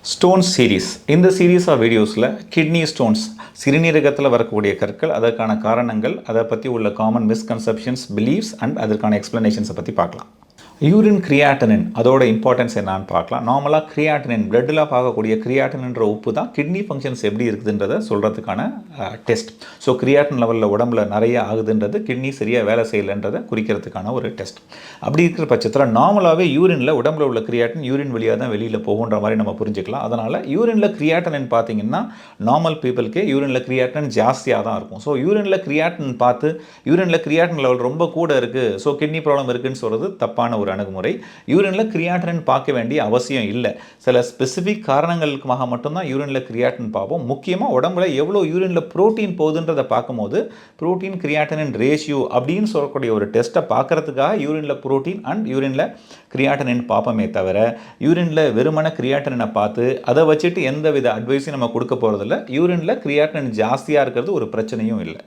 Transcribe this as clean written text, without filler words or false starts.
Stones series. இந்த series of வீடியோஸில் kidney stones, சிறுநீரகத்தில் வரக்கூடிய கற்கள், அதற்கான காரணங்கள், அதை பற்றி உள்ள காமன் மிஸ்கன்செப்ஷன்ஸ், பிலீஃப்ஸ் அண்ட் அதற்கான எக்ஸ்ப்ளனேஷன்ஸை பற்றி பார்க்கலாம். யூரின் கிரியாட்டனின் அதோட இம்பார்ட்டன்ஸ் என்னான்னு பார்க்கலாம். நார்மலாக கிரியாட்டனின் பிளட்டில் பார்க்கக்கூடிய கிரியாட்டனின்ற உப்பு தான் கிட்னி ஃபங்க்ஷன்ஸ் எப்படி இருக்குதுன்றதை சொல்கிறதுக்கான டெஸ்ட். ஸோ கிரியாட்டின் லெவலில் உடம்புல நிறைய ஆகுதுன்றது கிட்னி சரியாக வேலை செய்யலைன்றதை குறிக்கிறதுக்கான ஒரு டெஸ்ட். அப்படி இருக்கிற பட்சத்தில் நார்மலாகவே யூரினில் உடம்புல உள்ள கிரியாட்டின் யூரின் வழியாக தான் வெளியில் போகுன்ற மாதிரி நம்ம புரிஞ்சுக்கலாம். அதனால் யூரினில் கிரியாட்டனின் பார்த்தீங்கன்னா நார்மல் பீப்புளுக்கே யூரினில் கிரியாட்டின் ஜாஸ்தியாக தான் இருக்கும். ஸோ யூரினில் கிரியாட்டின் பார்த்து யூரினில் கிரியாட்டின் லெவல் ரொம்ப கூட இருக்குது, ஸோ கிட்னி ப்ராப்ளம் இருக்குதுன்னு சொல்கிறது தப்பான ஒரு அணுகுமுறை. யூரினில் கிரியாட்டின் பார்க்க வேண்டிய அவசியம் இல்லை. சில ஸ்பெசிஃபிக் காரணங்களுக்காக மட்டும்தான் யூரினில் கிரியாட்டின் பார்ப்போம். முக்கியமாக உடம்புல எவ்வளோ யூரினில் புரோட்டீன் போகுதுன்றதை பார்க்கும்போது புரோட்டீன் கிரியாட்டினின் ரேஷியோ அப்படின்னு சொல்லக்கூடிய ஒரு டெஸ்ட்டை பார்க்கறதுக்காக யூரினில் புரோட்டீன் அண்ட் யூரினில் கிரியாட்டினின் பார்ப்போமே தவிர யூரினில் வெறுமன கிரியாட்டினை பார்த்து அதை வச்சுட்டு எந்த வித அட்வைஸையும் நம்ம கொடுக்க போகிறதில்ல. யூரினில் கிரியாட்டின் ஜாஸ்தியாக இருக்கிறது ஒரு பிரச்சனையும் இல்லை.